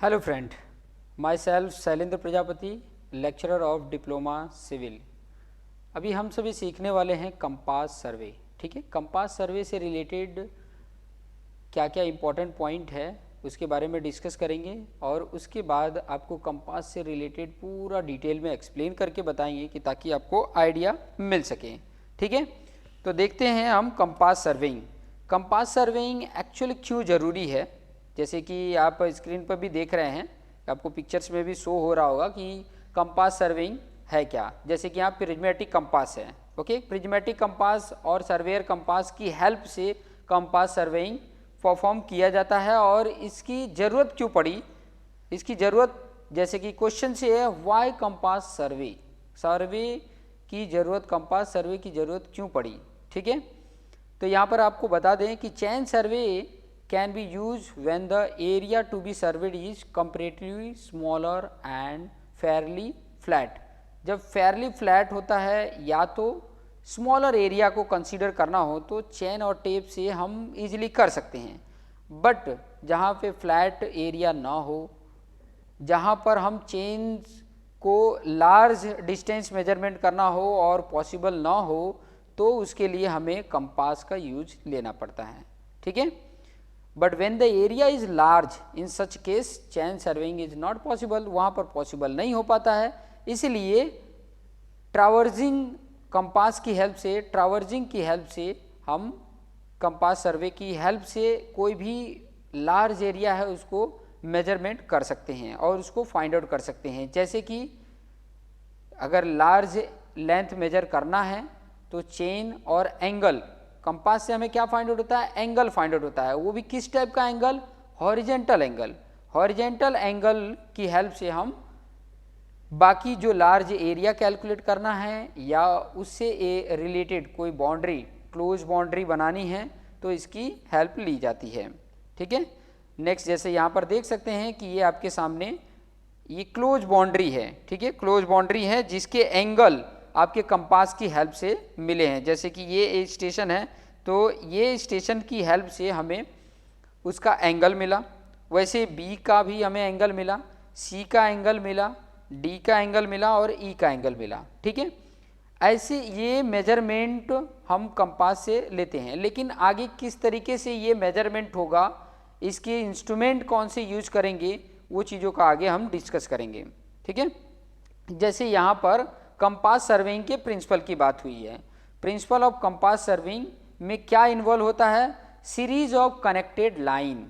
Hello friend, myself Shailendra Prajapati, lecturer of diploma civil. अभी हम सभी सीखने वाले हैं कंपास सर्वे। ठीक है, कंपास सर्वे से रिलेटेड क्या क्या इम्पोर्टेंट पॉइंट है उसके बारे में डिस्कस करेंगे और उसके बाद आपको कंपास से रिलेटेड पूरा डिटेल में एक्सप्लेन करके बताएंगे कि ताकि आपको आइडिया मिल सके। ठीक है, तो देखते हैं हम compass surveying. Compass surveying actually क्यों ज़रूरी है, जैसे कि आप स्क्रीन पर भी देख रहे हैं, आपको पिक्चर्स में भी शो हो रहा होगा कि कंपास सर्वेइंग है क्या। जैसे कि यहाँ प्रिज्मेटिक कंपास है। ओके, प्रिज्मेटिक कंपास और सर्वेयर कंपास की हेल्प से कंपास सर्वेइंग परफॉर्म किया जाता है। और इसकी ज़रूरत क्यों पड़ी, इसकी ज़रूरत जैसे कि क्वेश्चन से है, व्हाई कंपास सर्वे, सर्वे की ज़रूरत, कंपास सर्वे की ज़रूरत क्यों पड़ी। ठीक है, तो यहाँ पर आपको बता दें कि chain survey can be use when the area to be surveyed is comparatively smaller and fairly flat. जब फेयरली फ्लैट होता है या तो स्मॉलर एरिया को कंसीडर करना हो तो चेन और टेप से हम इजीली कर सकते हैं। बट जहाँ पे फ्लैट एरिया ना हो, जहाँ पर हम चेन को लार्ज डिस्टेंस मेजरमेंट करना हो और पॉसिबल ना हो, तो उसके लिए हमें कंपास का यूज लेना पड़ता है। ठीक है, but when the area is large in such case chain surveying is not possible, वहाँ पर पॉसिबल नहीं हो पाता है। इसलिए ट्रावर्जिंग कंपास की हेल्प से, ट्रावर्जिंग की हेल्प से हम कंपास सर्वे की हेल्प से कोई भी लार्ज एरिया है उसको मेजरमेंट कर सकते हैं और उसको फाइंड आउट कर सकते हैं। जैसे कि अगर लार्ज लेंथ मेजर करना है तो चेन और एंगल, कंपास से हमें क्या फाइंड आउट होता है, एंगल फाइंड आउट होता है। वो भी किस टाइप का angle, horizontal angle. Horizontal angle की हेल्प से हम बाकी जो लार्ज एरिया कैलकुलेट करना है या उससे रिलेटेड कोई बाउंड्री, क्लोज बाउंड्री बनानी है तो इसकी हेल्प ली जाती है। ठीक है, नेक्स्ट जैसे यहाँ पर देख सकते हैं कि ये आपके सामने ये क्लोज बाउंड्री है। ठीक है, क्लोज बाउंड्री है जिसके एंगल आपके कंपास की हेल्प से मिले हैं। जैसे कि ये स्टेशन है तो ये स्टेशन की हेल्प से हमें उसका एंगल मिला, वैसे बी का भी हमें एंगल मिला, सी का एंगल मिला, डी का एंगल मिला और ई का एंगल मिला। ठीक है, ऐसे ये मेजरमेंट हम कंपास से लेते हैं। लेकिन आगे किस तरीके से ये मेजरमेंट होगा, इसके इंस्ट्रूमेंट कौन से यूज करेंगे, वो चीज़ों का आगे हम डिस्कस करेंगे। ठीक है, जैसे यहाँ पर कंपास सर्वेइंग के प्रिंसिपल की बात हुई है। प्रिंसिपल ऑफ कंपास सर्वेइंग में क्या इन्वॉल्व होता है, series of connected line,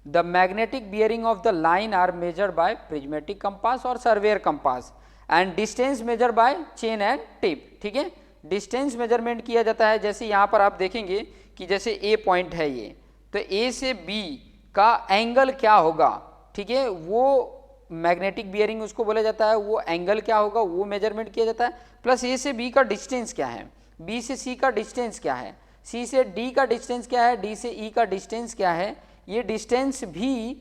the magnetic bearing of the line are measured by prismatic compass और surveyor compass and distance measure by chain and tape. ठीक है, डिस्टेंस मेजरमेंट किया जाता है। जैसे यहाँ पर आप देखेंगे कि जैसे ए पॉइंट है ये, तो ए से बी का एंगल क्या होगा, ठीक है, वो मैग्नेटिक बियरिंग उसको बोला जाता है, वो एंगल क्या होगा वो मेजरमेंट किया जाता है। प्लस ए से बी का डिस्टेंस क्या है, बी से सी का डिस्टेंस क्या है, सी से डी का डिस्टेंस क्या है, डी से ई का डिस्टेंस क्या है, ये डिस्टेंस भी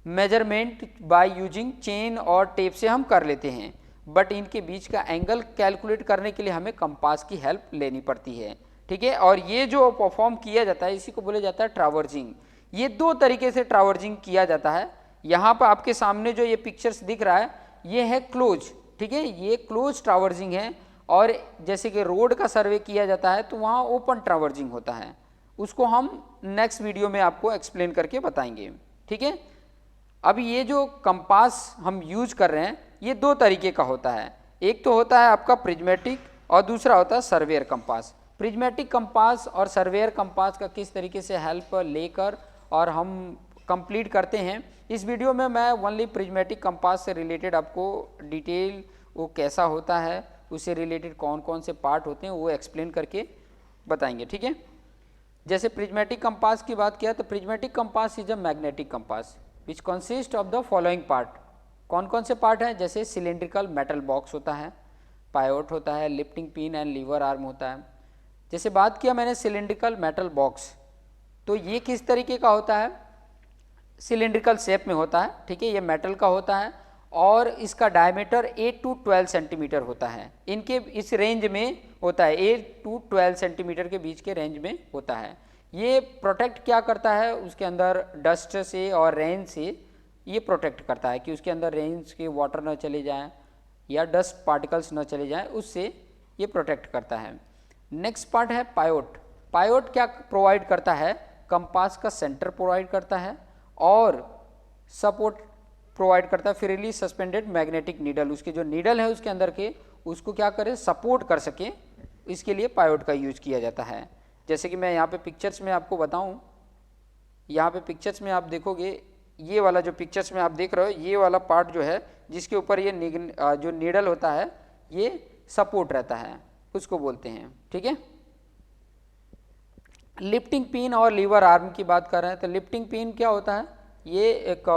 मेजरमेंट बाय यूजिंग चेन और टेप से हम कर लेते हैं। बट इनके बीच का एंगल कैलकुलेट करने के लिए हमें कंपास की हेल्प लेनी पड़ती है। ठीक है, और ये जो परफॉर्म किया जाता है इसी को बोला जाता है ट्रावर्जिंग। ये दो तरीके से ट्रावर्जिंग किया जाता है। यहाँ पर आपके सामने जो ये पिक्चर्स दिख रहा है ये है क्लोज। ठीक है, ये क्लोज ट्रावर्जिंग है। और जैसे कि रोड का सर्वे किया जाता है तो वहाँ ओपन ट्रावर्जिंग होता है, उसको हम नेक्स्ट वीडियो में आपको एक्सप्लेन करके बताएंगे। ठीक है, अब ये जो कंपास हम यूज कर रहे हैं ये दो तरीके का होता है। एक तो होता है आपका प्रिज्मेटिक और दूसरा होता है सर्वेयर कंपास। प्रिज्मेटिक कंपास और सर्वेयर कंपास का किस तरीके से हेल्प लेकर और हम कंप्लीट करते हैं, इस वीडियो में मैं ओनली प्रिज्मेटिक कंपास से रिलेटेड आपको डिटेल वो कैसा होता है, उससे रिलेटेड कौन कौन से पार्ट होते हैं वो एक्सप्लेन करके बताएंगे। ठीक है, जैसे प्रिज्मेटिक कंपास की बात किया तो prismatic compass is a magnetic compass which consist of the following part. कौन कौन से पार्ट हैं, जैसे सिलेंड्रिकल मेटल बॉक्स होता है, पायोट होता है, lifting pin and lever arm होता है। जैसे बात किया मैंने सिलेंड्रिकल मेटल बॉक्स, तो ये किस तरीके का होता है, सिलेंड्रिकल शेप में होता है। ठीक है, ये मेटल का होता है और इसका डायमीटर 8 to 12 सेंटीमीटर होता है। इनके इस रेंज में होता है, 8 to 12 सेंटीमीटर के बीच के रेंज में होता है। ये प्रोटेक्ट क्या करता है, उसके अंदर डस्ट से और रेन से ये प्रोटेक्ट करता है कि उसके अंदर रेंज के वाटर न चले जाएं या डस्ट पार्टिकल्स न चले जाएं, उससे ये प्रोटेक्ट करता है। नेक्स्ट पार्ट है पायोट। पायोट क्या प्रोवाइड करता है? कंपास का सेंटर प्रोवाइड करता है और सपोर्ट प्रोवाइड करता है, फ्रीली सस्पेंडेड मैग्नेटिक नीडल, उसके जो नीडल है उसके अंदर के उसको क्या करे, सपोर्ट कर सके, इसके लिए पायोट का यूज किया जाता है। जैसे कि मैं यहाँ पे पिक्चर्स में आपको बताऊँ, यहाँ पे पिक्चर्स में आप देखोगे, ये वाला जो पिक्चर्स में आप देख रहे हो, ये वाला पार्ट जो है जिसके ऊपर ये जो नीडल होता है ये सपोर्ट रहता है, उसको बोलते हैं। ठीक है, लिफ्टिंग पिन और लीवर आर्म की बात कर रहे हैं तो लिफ्टिंग पिन क्या होता है? ये एक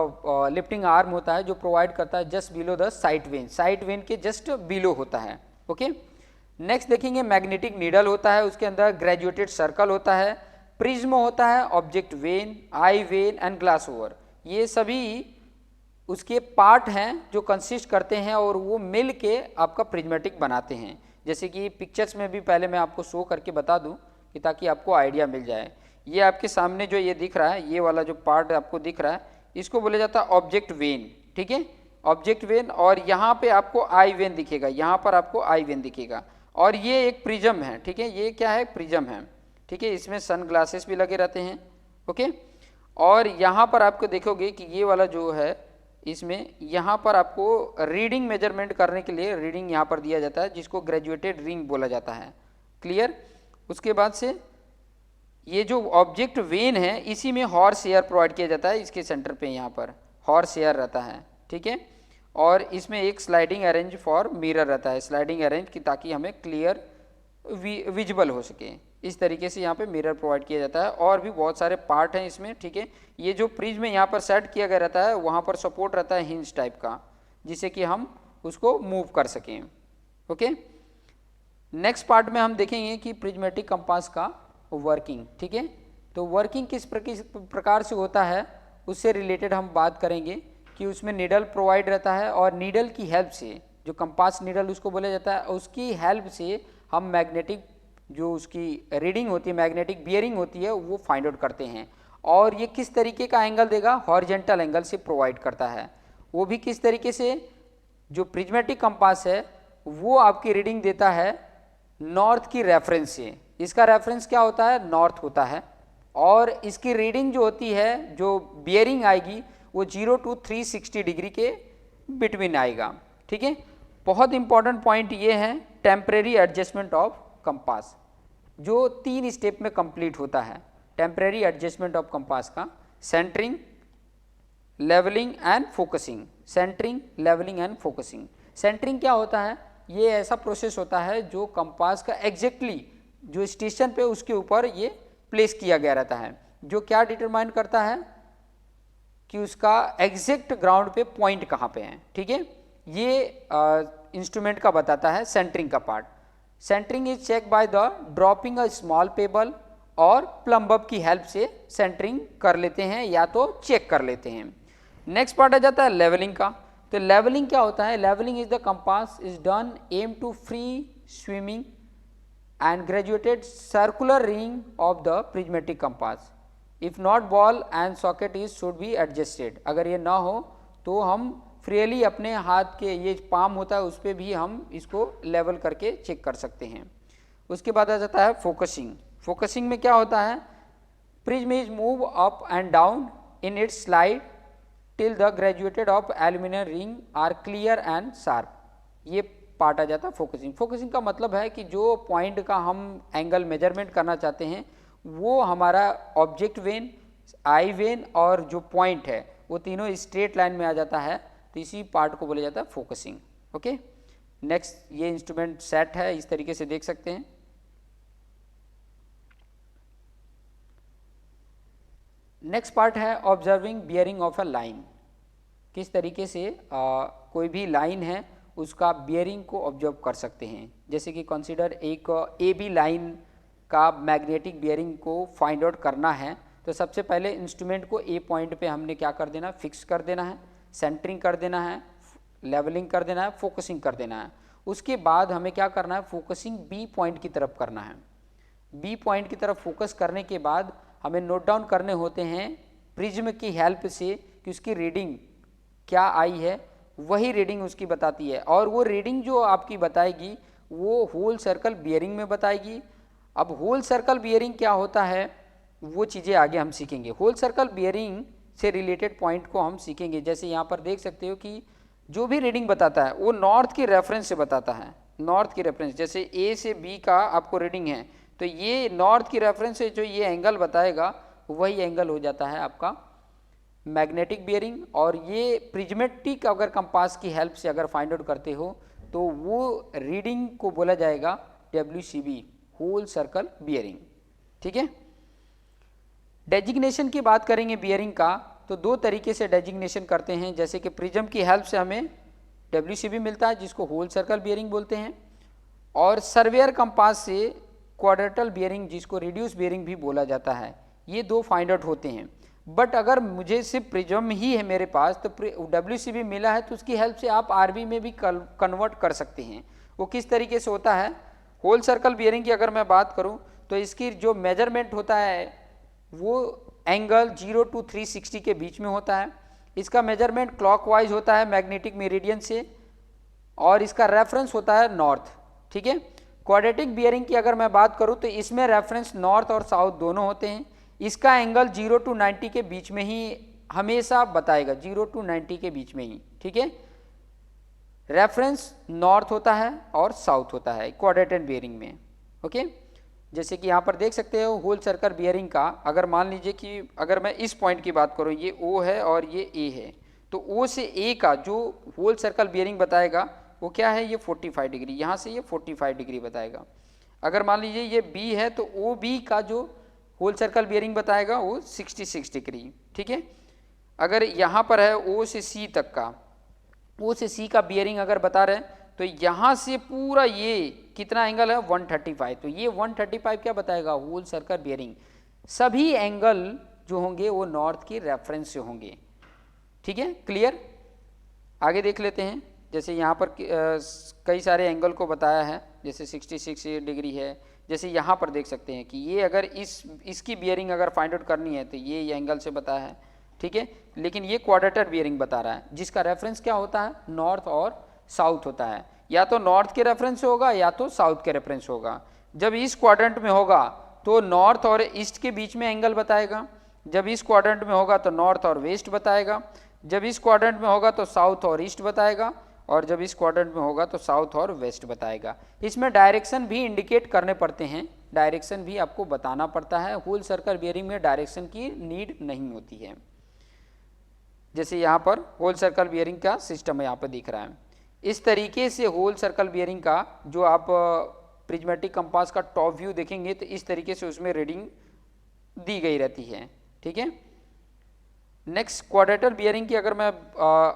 लिफ्टिंग आर्म होता है जो प्रोवाइड करता है just below the side when, side when के जस्ट बिलो होता है। ओके, नेक्स्ट देखेंगे मैग्नेटिक नीडल होता है, उसके अंदर ग्रेजुएटेड सर्कल होता है, प्रिज्म होता है, object when, I when and glass over, ये सभी उसके पार्ट हैं जो कंसिस्ट करते हैं और वो मिल के आपका प्रिज्मेटिक बनाते हैं। जैसे कि पिक्चर्स में भी पहले मैं आपको शो करके बता दूं कि ताकि आपको आइडिया मिल जाए। ये आपके सामने जो ये दिख रहा है, ये वाला जो पार्ट आपको दिख रहा है, इसको बोला जाता है ऑब्जेक्ट वेन। ठीक है, ऑब्जेक्ट वेन, और यहाँ पे आपको आई वेन दिखेगा, यहाँ पर आपको आई वेन दिखेगा, और ये एक प्रिज्म है। ठीक है, ये क्या है? प्रिज्म है। ठीक है, इसमें सन ग्लासेस भी लगे रहते हैं। ओके, और यहाँ पर आपको देखोगे कि ये वाला जो है, इसमें यहाँ पर आपको रीडिंग मेजरमेंट करने के लिए रीडिंग यहाँ पर दिया जाता है, जिसको ग्रेजुएटेड रिंग बोला जाता है। क्लियर? उसके बाद से ये जो ऑब्जेक्ट वेन है, इसी में हॉर्स एयर प्रोवाइड किया जाता है, इसके सेंटर पे यहाँ पर हॉर्स एयर रहता है। ठीक है, और इसमें एक स्लाइडिंग अरेंज फॉर मिरर रहता है, स्लाइडिंग अरेंज की ताकि हमें क्लियर विजिबल हो सके, इस तरीके से यहाँ पे मिरर प्रोवाइड किया जाता है। और भी बहुत सारे पार्ट हैं इसमें। ठीक है, ये जो प्रिज्म यहाँ पर सेट किया गया रहता है, वहाँ पर सपोर्ट रहता है हिंज टाइप का, जिससे कि हम उसको मूव कर सकें। ओके, नेक्स्ट पार्ट में हम देखेंगे कि प्रिज्मेटिक कंपास का वर्किंग। ठीक है, तो वर्किंग किस प्रकार से होता है उससे रिलेटेड हम बात करेंगे कि उसमें नीडल प्रोवाइड रहता है और नीडल की हेल्प से, जो कंपास नीडल उसको बोला जाता है, उसकी हेल्प से हम मैग्नेटिक जो उसकी रीडिंग होती है, मैग्नेटिक बियरिंग होती है, वो फाइंड आउट करते हैं। और ये किस तरीके का एंगल देगा? हॉरिजेंटल एंगल से प्रोवाइड करता है। वो भी किस तरीके से? जो प्रिज्मेटिक कंपास है वो आपकी रीडिंग देता है नॉर्थ की रेफरेंस से। इसका रेफरेंस क्या होता है? नॉर्थ होता है। और इसकी रीडिंग जो होती है, जो बियरिंग आएगी, वो 0 to 360 डिग्री के बिटवीन आएगा। ठीक है, बहुत इंपॉर्टेंट पॉइंट ये है टेम्परेरी एडजस्टमेंट ऑफ कंपास, जो 3 स्टेप में कंप्लीट होता है। टेम्परेरी एडजस्टमेंट ऑफ कंपास का centering, levelling and focusing. Centering, levelling and focusing. Centering क्या होता है? ये ऐसा प्रोसेस होता है जो कंपास का एग्जैक्टली जो स्टेशन पे उसके ऊपर ये प्लेस किया गया रहता है, जो क्या डिटरमाइन करता है कि उसका एग्जैक्ट ग्राउंड पे पॉइंट कहाँ पे है। ठीक है, ये इंस्ट्रूमेंट का बताता है सेंटरिंग का part. Centering is check by the dropping a small pebble, और प्लम्ब की हेल्प से सेंटरिंग कर लेते हैं या तो चेक कर लेते हैं। नेक्स्ट पार्ट आ जाता है लेवलिंग का। तो लेवलिंग क्या होता है? Levelling is the compass is done aim to free swimming and graduated circular ring of the prismatic compass. If not, ball and socket is should be adjusted. अगर ये ना हो तो हम फ्रीली अपने हाथ के ये पाम होता है उस पर भी हम इसको लेवल करके चेक कर सकते हैं। उसके बाद आ जाता है फोकसिंग। फोकसिंग में क्या होता है? Prism is move up and down in its slide till the graduated of aluminium ring are clear and sharp. ये पार्ट आ जाता है फोकसिंग। फोकसिंग का मतलब है कि जो पॉइंट का हम एंगल मेजरमेंट करना चाहते हैं वो हमारा ऑब्जेक्ट वेन, आई वेन और जो पॉइंट है वो तीनों स्ट्रेट लाइन में आ जाता है, तो इसी पार्ट को बोला जाता है फोकसिंग। ओके, नेक्स्ट ये इंस्ट्रूमेंट सेट है, इस तरीके से देख सकते हैं। नेक्स्ट पार्ट है observing bearing of a line. किस तरीके से कोई भी लाइन है उसका बियरिंग को ऑब्जर्व कर सकते हैं। जैसे कि कंसीडर एक ए बी लाइन का मैग्नेटिक बियरिंग को फाइंड आउट करना है, तो सबसे पहले इंस्ट्रूमेंट को ए पॉइंट पे हमने क्या कर देना? फिक्स कर देना है, सेंटरिंग कर देना है, लेवलिंग कर देना है, फोकसिंग कर देना है। उसके बाद हमें क्या करना है? फोकसिंग बी पॉइंट की तरफ करना है। बी पॉइंट की तरफ फोकस करने के बाद हमें नोट डाउन करने होते हैं प्रिज्म की हेल्प से कि उसकी रीडिंग क्या आई है वही रीडिंग उसकी बताती है, और वो रीडिंग जो आपकी बताएगी वो होल सर्कल बियरिंग में बताएगी। अब होल सर्कल बियरिंग क्या होता है वो चीज़ें आगे हम सीखेंगे। होल सर्कल बियरिंग से रिलेटेड पॉइंट को हम सीखेंगे। जैसे यहाँ पर देख सकते हो कि जो भी रीडिंग बताता है वो नॉर्थ की रेफरेंस से बताता है, नॉर्थ की रेफरेंस। जैसे ए से बी का आपको रीडिंग है तो ये नॉर्थ की रेफरेंस से जो ये एंगल बताएगा वही एंगल हो जाता है आपका मैग्नेटिक बियरिंग। और ये प्रिज्मेटिक अगर कंपास की हेल्प से अगर फाइंड आउट करते हो तो वो रीडिंग को बोला जाएगा WCB, होल सर्कल बियरिंग। ठीक है। डेजिग्नेशन की बात करेंगे बियरिंग का तो दो तरीके से डेजिग्नेशन करते हैं। जैसे कि प्रिज्म की हेल्प से हमें WCB मिलता है जिसको होल सर्कल बियरिंग बोलते हैं, और सर्वेयर कंपास से क्वाड्रेटल बियरिंग जिसको रिड्यूस बियरिंग भी बोला जाता है। ये दो फाइंड आउट होते हैं। बट अगर मुझे सिर्फ प्रिज्म ही है मेरे पास तो WCB मिला है तो उसकी हेल्प से आप RB में भी कन्वर्ट कर सकते हैं। वो किस तरीके से होता है, होल सर्कल बियरिंग की अगर मैं बात करूं तो इसकी जो मेजरमेंट होता है वो एंगल 0 to 360 के बीच में होता है। इसका मेजरमेंट क्लॉकवाइज होता है मैग्नेटिक मेरिडियन से, और इसका रेफरेंस होता है नॉर्थ। ठीक है। क्वाड्रेटिक बियरिंग की अगर मैं बात करूं तो इसमें रेफरेंस नॉर्थ और साउथ दोनों होते हैं। इसका एंगल 0 to 90 के बीच में ही हमेशा बताएगा, 0 to 90 के बीच में ही। ठीक है। रेफरेंस नॉर्थ होता है और साउथ होता है क्वाड्रेटिक बियरिंग में। ओके। जैसे कि यहाँ पर देख सकते हो होल सर्कल बियरिंग का, अगर मान लीजिए कि अगर मैं इस पॉइंट की बात करूँ, ये O है और ये A है, तो O से A का जो होल सर्कल बियरिंग बताएगा वो क्या है, ये 45 डिग्री, यहाँ से ये 45 डिग्री बताएगा। अगर मान लीजिए ये B है तो OB का जो होल सर्कल बियरिंग बताएगा वो 66 डिग्री। ठीक है। अगर यहाँ पर है O से C तक का, O से C का बियरिंग अगर बता रहे हैं तो यहाँ से पूरा ये कितना एंगल है 135, तो ये 135 क्या बताएगा, होल सर्कल बियरिंग। सभी एंगल जो होंगे वो नॉर्थ की रेफरेंस से होंगे। ठीक है, क्लियर। आगे देख लेते हैं। जैसे यहाँ पर कई सारे एंगल को बताया है, जैसे 66 डिग्री है। जैसे यहाँ पर देख सकते हैं कि ये अगर इसकी बियरिंग अगर फाइंड आउट करनी है तो ये एंगल से बताया है। ठीक है। लेकिन ये क्वाड्रेटर बियरिंग बता रहा है जिसका रेफरेंस क्या होता है, नॉर्थ और साउथ होता है। या तो नॉर्थ के रेफरेंस से होगा या तो साउथ के रेफरेंस होगा। जब इस क्वाड्रेंट में होगा तो नॉर्थ और ईस्ट के बीच में एंगल बताएगा, जब इस क्वाड्रेंट में होगा तो नॉर्थ और वेस्ट बताएगा, जब इस क्वाड्रेंट में होगा तो साउथ और ईस्ट बताएगा, और जब इस क्वाड्रेंट में होगा तो साउथ और वेस्ट बताएगा। इसमें डायरेक्शन भी इंडिकेट करने पड़ते हैं, डायरेक्शन भी आपको बताना पड़ता है। होल सर्कल बियरिंग में डायरेक्शन की नीड नहीं होती है। जैसे यहाँ पर होल सर्कल बियरिंग का सिस्टम यहाँ पर दिख रहा है। इस तरीके से होल सर्कल बियरिंग का जो आप प्रिज्मेटिक कंपास का टॉप व्यू देखेंगे तो इस तरीके से उसमें रीडिंग दी गई रहती है। ठीक है। नेक्स्ट क्वाड्रेटर बियरिंग की अगर मैं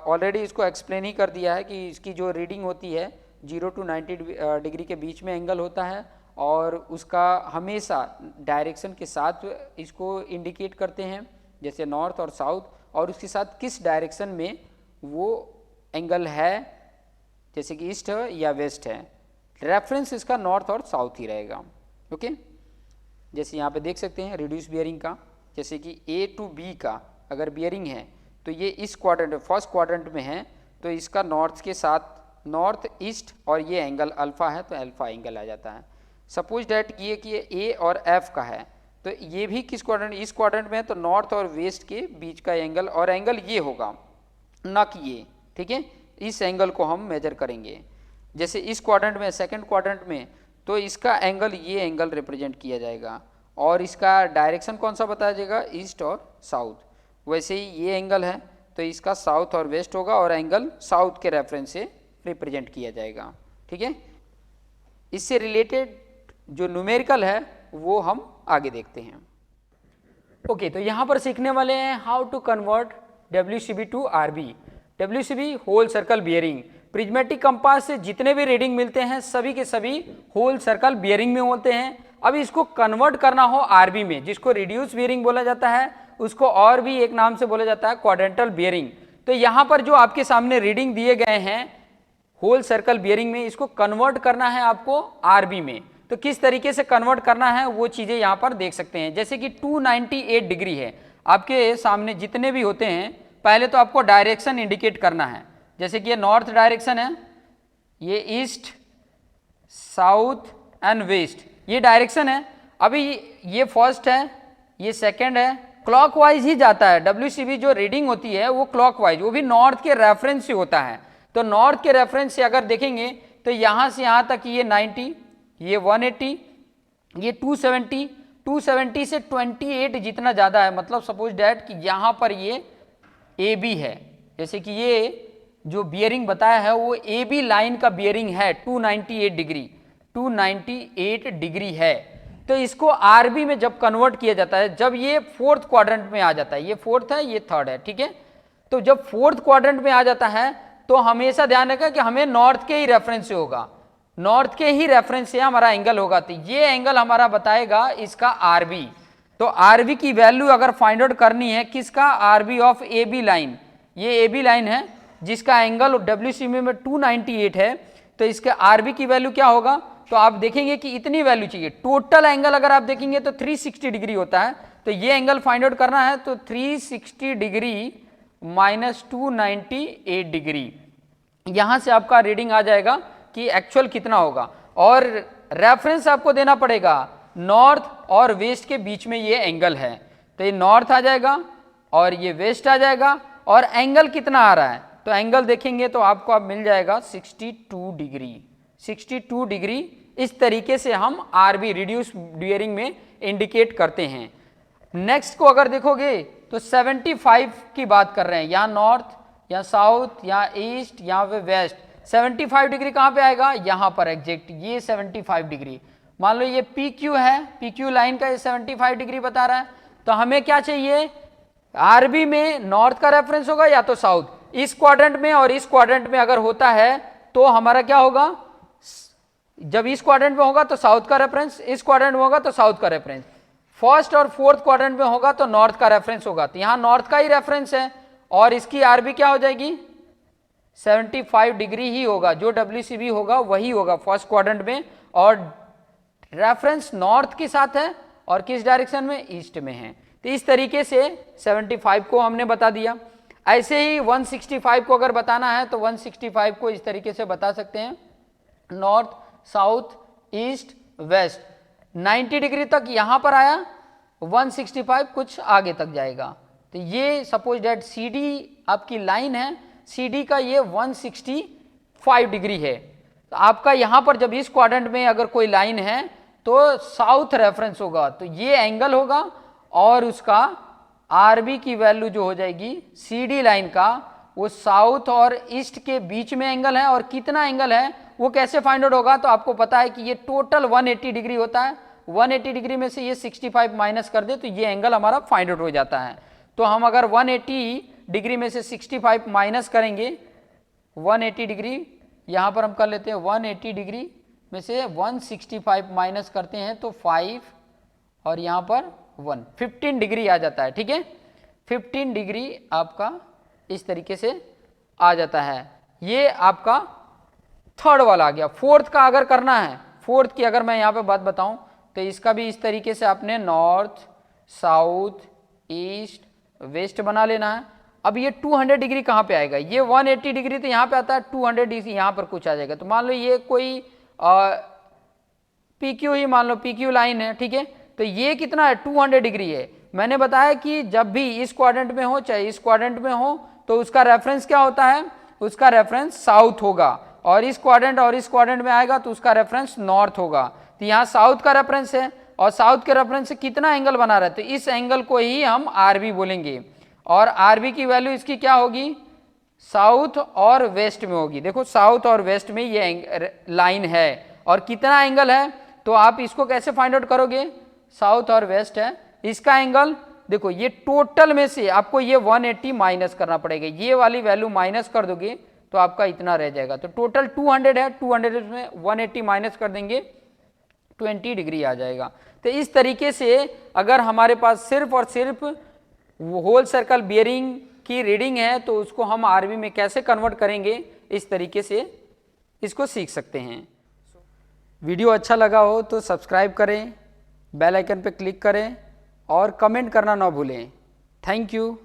ऑलरेडी इसको एक्सप्लेन ही कर दिया है कि इसकी जो रीडिंग होती है 0 to 90 डिग्री के बीच में एंगल होता है, और उसका हमेशा डायरेक्शन के साथ इसको इंडिकेट करते हैं, जैसे नॉर्थ और साउथ, और उसके साथ किस डायरेक्शन में वो एंगल है, जैसे कि ईस्ट है या वेस्ट है। रेफरेंस इसका नॉर्थ और साउथ ही रहेगा। ओके। जैसे यहाँ पे देख सकते हैं रिड्यूस बियरिंग का, जैसे कि A to B का अगर बियरिंग है तो ये इस क्वाड्रेंट फर्स्ट क्वाड्रेंट में है तो इसका नॉर्थ के साथ नॉर्थ ईस्ट और ये एंगल अल्फा है तो अल्फा एंगल आ जाता है। सपोज डैट ये कि A और F का है तो ये भी किस क्वाड्रेंट, इस क्वाड्रेंट में है तो नॉर्थ और वेस्ट के बीच का एंगल, और एंगल ये होगा ना कि ये। ठीक है। इस एंगल को हम मेजर करेंगे। जैसे इस क्वाड्रेंट में, सेकंड क्वाड्रेंट में, तो इसका एंगल ये एंगल रिप्रेजेंट किया जाएगा, और इसका डायरेक्शन कौन सा बताया जाएगा, ईस्ट और साउथ। वैसे ही ये एंगल है तो इसका साउथ और वेस्ट होगा, और एंगल साउथ के रेफरेंस से रिप्रेजेंट किया जाएगा। ठीक है। इससे रिलेटेड जो न्यूमेरिकल है वो हम आगे देखते हैं। ओके, तो यहाँ पर सीखने वाले हैं how to convert WCB to RB। WCB whole circle bearing, prismatic compass से जितने भी रीडिंग मिलते हैं सभी के सभी होल सर्कल बियरिंग में होते हैं। अब इसको कन्वर्ट करना हो RB में, जिसको रिड्यूस बियरिंग बोला जाता है, उसको और भी एक नाम से बोला जाता है क्वाड्रेंटल बियरिंग। तो यहाँ पर जो आपके सामने रीडिंग दिए गए हैं होल सर्कल बियरिंग में, इसको कन्वर्ट करना है आपको RB में। तो किस तरीके से कन्वर्ट करना है वो चीज़ें यहाँ पर देख सकते हैं। जैसे कि 298 डिग्री है, आपके सामने जितने भी होते हैं पहले तो आपको डायरेक्शन इंडिकेट करना है, जैसे कि ये नॉर्थ डायरेक्शन है, ये ईस्ट, साउथ एंड वेस्ट, ये डायरेक्शन है। अभी ये फर्स्ट है, ये सेकंड है, क्लॉकवाइज ही जाता है। WCB जो रीडिंग होती है वो क्लॉकवाइज, वो भी नॉर्थ के रेफरेंस से होता है। तो नॉर्थ के रेफरेंस से अगर देखेंगे तो यहाँ से यहाँ तक ये 90, ये 180, ये 270, 270 से 28 जितना ज़्यादा है, मतलब सपोज डैट कि यहाँ पर ये AB है, जैसे कि ये जो बियरिंग बताया है वो AB लाइन का बियरिंग है 298 डिग्री, 298 डिग्री है। तो इसको RB में जब कन्वर्ट किया जाता है, जब ये फोर्थ क्वाड्रेंट में आ जाता है, ये फोर्थ है, ये थर्ड है, ठीक है। तो जब फोर्थ क्वाड्रेंट में आ जाता है तो हमेशा ध्यान रखें कि हमें नॉर्थ के ही रेफरेंस से होगा, नॉर्थ के ही रेफरेंस से हमारा एंगल होगा। तो ये एंगल हमारा बताएगा इसका RB। तो RB की वैल्यू अगर फाइंड आउट करनी है किसका, RB ऑफ AB लाइन, ये AB लाइन है जिसका एंगल WCB में 298 है, तो इसके RB की वैल्यू क्या होगा, तो आप देखेंगे कि इतनी वैल्यू चाहिए। टोटल एंगल अगर आप देखेंगे तो 360 डिग्री होता है, तो ये एंगल फाइंड आउट करना है, तो 360 डिग्री माइनस 298 डिग्री, यहां से आपका रीडिंग आ जाएगा कि एक्चुअल कितना होगा। और रेफरेंस आपको देना पड़ेगा नॉर्थ और वेस्ट के बीच में ये एंगल है, तो ये नॉर्थ आ जाएगा और ये वेस्ट आ जाएगा। और एंगल कितना आ रहा है, तो एंगल देखेंगे तो आपको अब मिल जाएगा 62 डिग्री, 62 डिग्री। इस तरीके से हम RB रिड्यूस बियरिंग में इंडिकेट करते हैं। नेक्स्ट को अगर देखोगे तो 75 की बात कर रहे हैं, यहाँ नॉर्थ या साउथ या ईस्ट या वेस्ट। 75 डिग्री कहाँ पे आएगा, यहाँ पर एग्जैक्ट ये 75 डिग्री। मान लो ये PQ है, PQ लाइन का ये 75 डिग्री बता रहा है, तो हमें क्या चाहिए, RB में नॉर्थ का रेफरेंस होगा या तो साउथ, इस क्वाड्रेंट में और इस क्वाड्रेंट में अगर होता है तो हमारा क्या होगा, जब इस क्वाड्रेंट में होगा तो साउथ का रेफरेंस, इस क्वाड्रेंट में होगा तो साउथ का रेफरेंस, फर्स्ट और फोर्थ क्वाड्रेंट में होगा तो नॉर्थ का रेफरेंस होगा। तो यहाँ नॉर्थ का ही रेफरेंस है और इसकी RB क्या हो जाएगी, 75 डिग्री ही होगा, जो WCB होगा वही होगा फर्स्ट क्वाड्रेंट में, और रेफरेंस नॉर्थ के साथ है और किस डायरेक्शन में, ईस्ट में है। तो इस तरीके से 75 को हमने बता दिया। ऐसे ही 165 को अगर बताना है तो 165 को इस तरीके से बता सकते हैं, north, south, east, west. 90 degree तक यहां पर आया, 165 कुछ आगे तक जाएगा। तो ये सपोज डेट CD आपकी लाइन है, CD का ये 165 डिग्री है। तो आपका यहां पर जब इस क्वाड्रेंट में अगर कोई लाइन है तो साउथ रेफरेंस होगा, तो ये एंगल होगा और उसका RB की वैल्यू जो हो जाएगी CD लाइन का, वो साउथ और ईस्ट के बीच में एंगल है। और कितना एंगल है वो कैसे फाइंड आउट होगा, तो आपको पता है कि ये टोटल 180 डिग्री होता है, 180 डिग्री में से ये 65 माइनस कर दे तो ये एंगल हमारा फाइंड आउट हो जाता है। तो हम अगर 180 डिग्री में से 65 माइनस करेंगे, 180 डिग्री यहाँ पर हम कर लेते हैं, 180 डिग्री में से 165 माइनस करते हैं तो 5 और यहाँ पर 1, 15 डिग्री आ जाता है, ठीक है। 15 डिग्री आपका इस तरीके से आ जाता है। ये आपका थर्ड वाला आ गया। फोर्थ का अगर करना है, फोर्थ की अगर मैं यहाँ पे बात बताऊं तो इसका भी इस तरीके से आपने नॉर्थ, साउथ, ईस्ट, वेस्ट बना लेना है। अब ये 200 डिग्री कहाँ पे आएगा, ये 180 डिग्री तो यहाँ पे आता है, 200 डिग्री यहाँ पर कुछ आ जाएगा। तो मान लो ये कोई PQ ही मान लो, PQ लाइन है, ठीक है। तो ये कितना है, 200 डिग्री है। मैंने बताया कि जब भी इस क्वाड्रेंट में हो चाहे इस क्वाड्रेंट में हो तो उसका रेफरेंस क्या होता है, उसका रेफरेंस साउथ होगा, और इस क्वाड्रेंट में आएगा तो उसका रेफरेंस नॉर्थ होगा। तो यहाँ साउथ का रेफरेंस है और साउथ के रेफरेंस से कितना एंगल बना रहा है, तो इस एंगल को ही हम RB बोलेंगे। और RB की वैल्यू इसकी क्या होगी, साउथ और वेस्ट में होगी। देखो साउथ और वेस्ट में ये लाइन है और कितना एंगल है, तो आप इसको कैसे फाइंड आउट करोगे, साउथ और वेस्ट है, इसका एंगल देखो ये टोटल में से आपको ये 180 माइनस करना पड़ेगा, ये वाली वैल्यू माइनस कर दोगे तो आपका इतना रह जाएगा। तो टोटल 200 है, 200 में 180 माइनस कर देंगे 20 डिग्री आ जाएगा। तो इस तरीके से अगर हमारे पास सिर्फ और सिर्फ होल सर्कल बियरिंग की रीडिंग है तो उसको हम RB में कैसे कन्वर्ट करेंगे, इस तरीके से इसको सीख सकते हैं। वीडियो अच्छा लगा हो तो सब्सक्राइब करें, बेल आइकन पर क्लिक करें और कमेंट करना ना भूलें। Thank you.